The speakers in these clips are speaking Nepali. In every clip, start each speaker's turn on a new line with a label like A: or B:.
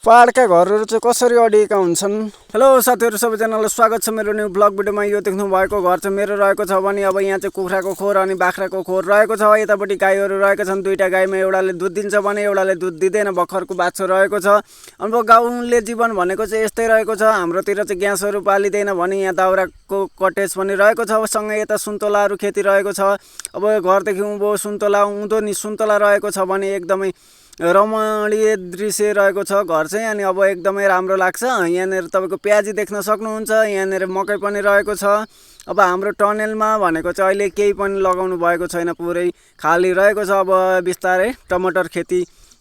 A: पहाडका घरहरू चाहिँ कसरी अडिएका हुन्छन्। हेलो साथीहरू, सबैजनालाई स्वागत छ मेरो न्यू ब्लग भिडियोमा। यो देख्नु भएको घर चाहिँ मेरो रहेको छ भने अब यहाँ चाहिँ कुखुराको खोर अनि बाख्राको खोर रहेको छ। यतापट्टि गाईहरू रहेका छन्, दुईटा गाईमा एउटाले दुध दिन्छ भने एउटाले दुध दिँदैन, भर्खरको बाछो रहेको छ। अब गाउँले जीवन भनेको चाहिँ यस्तै रहेको छ। हाम्रोतिर चाहिँ ग्यासहरू पालिँदैन भने यहाँ दाउराको कटेज पनि रहेको छ। सँगै यता सुन्तलाहरू खेती रहेको छ। अब घरदेखि उँभो सुन्तला उँधो नि सुन्तला रहेको छ भने एकदमै रमणीय दृश्य रहेको छ घर चाहिँ। अनि अब एकदमै राम्रो लाग्छ। यहाँनिर तपाईँको प्याजी देख्न सक्नुहुन्छ। यहाँनिर मकै पनि रहेको छ। अब हाम्रो टनेलमा भनेको चाहिँ अहिले केही पनि लगाउनु भएको छैन, पुरै खाली रहेको छ। अब बिस्तारै टमाटर खेती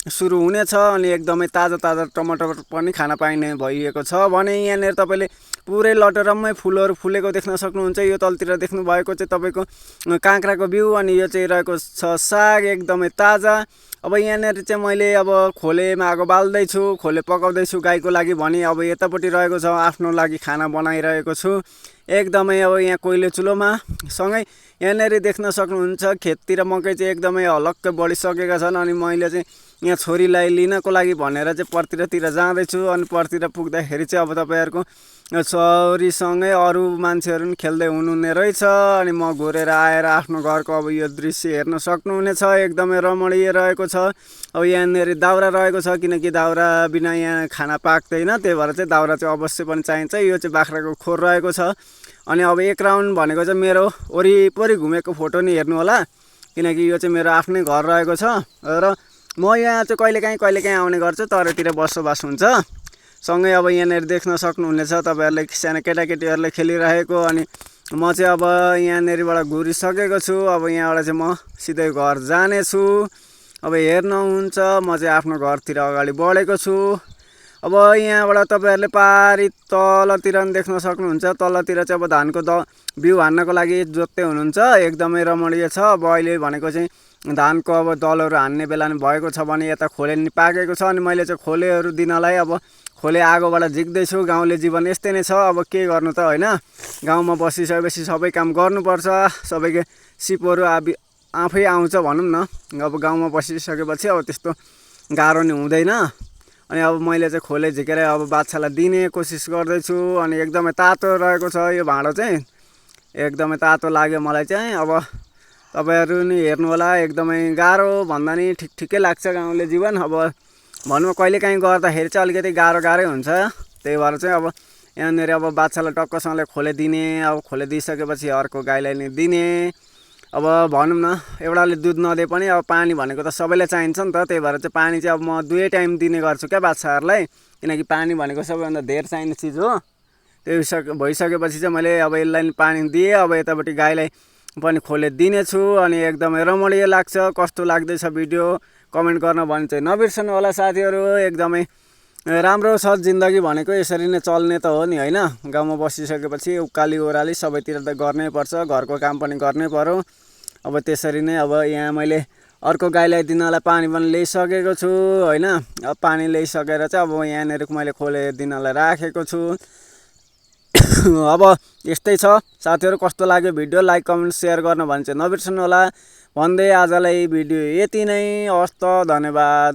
A: सुरु हुनेछ अनि एकदमै ताजा ताजा टमाटर पनि खान पाइने भइएको छ भने यहाँनिर तपाईँले पुरै लटरम्मै फुलहरू फुलेको देख्न सक्नुहुन्छ। यो तलतिर देख्नु भएको चाहिँ तपाईँको काँक्राको बिउ अनि यो चाहिँ रहेको छ साग, एकदमै ताजा। अब यहाँनिर चाहिँ मैले अब खोलेमा आगो बाल्दैछु, खोले पकाउँदैछु गाईको लागि भने अब यतापट्टि रहेको छ आफ्नो लागि खाना बनाइरहेको छु एकदमै। अब यहाँ कोइले चुलोमा सँगै यहाँनिर देख्न सक्नुहुन्छ खेततिर मकै चाहिँ एकदमै हलक्कै बढिसकेका छन्। अनि मैले चाहिँ यहाँ छोरीलाई लिनको लागि भनेर चाहिँ पर्तिरतिर जाँदैछु। अनि पर्तिर पुग्दाखेरि चाहिँ अब तपाईँहरूको छोरीसँगै अरू मान्छेहरू पनि खेल्दै हुनुहुने रहेछ। अनि म घुरेर आएर आफ्नो घरको अब यो दृश्य हेर्न सक्नुहुनेछ। एकदमै रमणीय रहेको छ। अब यहाँनिर दाउरा रहेको छ किनकि दाउरा बिना यहाँ खाना पाक्दैन, त्यही भएर चाहिँ दाउरा चाहिँ अवश्य पनि चाहिन्छ। यो चाहिँ बाख्राको खोर रहेको छ। अनि अब एक राउन्ड भनेको चाहिँ मेरो वरिपरि घुमेको फोटो नि हेर्नु होला किनकि यो चाहिँ मेरो आफ्नै घर रहेको छ र म यहाँ चाहिँ कहिलेकाहीँ आउने गर्छु, तरतिर बसोबास हुन्छ। सँगै अब यहाँनिर देख्न सक्नुहुनेछ तपाईँहरूले सानो केटाकेटीहरूले खेलिरहेको। अनि म चाहिँ अब यहाँनिरबाट घुरिसकेको छु। अब यहाँबाट चाहिँ म सिधै घर जानेछु। अब हेर्नुहुन्छ म चाहिँ आफ्नो घरतिर अगाडि बढेको छु। अब यहाँबाट तपाईँहरूले पारी तलतिर देख्न सक्नुहुन्छ। तलतिर चाहिँ अब धानको बिउ हान्नको लागि जोत्दै हुनुहुन्छ, एकदमै रमणीय छ। अब अहिले भनेको चाहिँ धानको अब दलहरू हान्ने बेला नि भएको छ भने यता खोले नि पाकेको छ। अनि मैले चाहिँ खोलेहरू दिनलाई अब खोले आगोबाट झिक्दैछु। गाउँले जीवन यस्तै नै छ, अब के गर्नु त होइन। गाउँमा बसिसकेपछि सबै काम गर्नुपर्छ, सबैको सिपहरू आफै आउँछ भनौँ न। अब गाउँमा बसिसकेपछि अब त्यस्तो गाह्रो नि हुँदैन। अनि अब मैले चाहिँ खोले झिकेर अब बाछालाई दिने कोसिस गर्दैछु। अनि एकदमै तातो रहेको छ यो भाँडो चाहिँ, एकदमै तातो लाग्यो मलाई चाहिँ। अब तपाईँहरू नि हेर्नु होला, एकदमै गाह्रो भन्दा नि ठिकै लाग्छ गाउँले जीवन। अब भनौँ कहिलेकाहीँ गर्दाखेरि चाहिँ अलिकति गाह्रै हुन्छ, त्यही भएर चाहिँ अब यहाँनिर अब बाछालाई टक्कसँगले खोले दिने, अब खोले दिइसकेपछि अर्को गाईलाई नि दिने। अब भनौँ न एउटाले दुध नदिए पनि अब पानी भनेको त सबैलाई चाहिन्छ नि त, त्यही भएर चाहिँ पानी चाहिँ अब म 2 टाइम दिने गर्छु क्या बाछाहरूलाई, किनकि पानी भनेको सबैभन्दा धेर चाहिने चिज हो। त्यो भइसकेपछि चाहिँ मैले अब यसलाई नि पानी दिएँ। अब यतापट्टि गाईलाई पनि खोले दिनेछु। अनि एकदमै रमणीय लाग्छ। कस्तो लाग्दैछ भिडियो कमेन्ट गर्न भने चाहिँ नबिर्सनु होला साथीहरू। एकदमै राम्रो छ जिन्दगी भनेको, यसरी नै चल्ने त हो नि होइन। गाउँमा बसिसकेपछि उकाली ओह्राली सबैतिर त गर्नै पर्छ, घरको काम पनि गर्नै पर्यो। अब त्यसरी नै अब यहाँ मैले अर्को गाईलाई दिनलाई पानी पनि ल्याइसकेको छु होइन। अब पानी ल्याइसकेर चाहिँ अब यहाँनिर मैले खोले दिनलाई राखेको छु। अब यस्तै छ साथीहरू। कस्तो लाग्यो भिडियो लाइक कमेन्ट सेयर गर्न भने चाहिँ नबिर्सनु होला भन्दै आजलाई भिडियो यति नै। हस्त, धन्यवाद।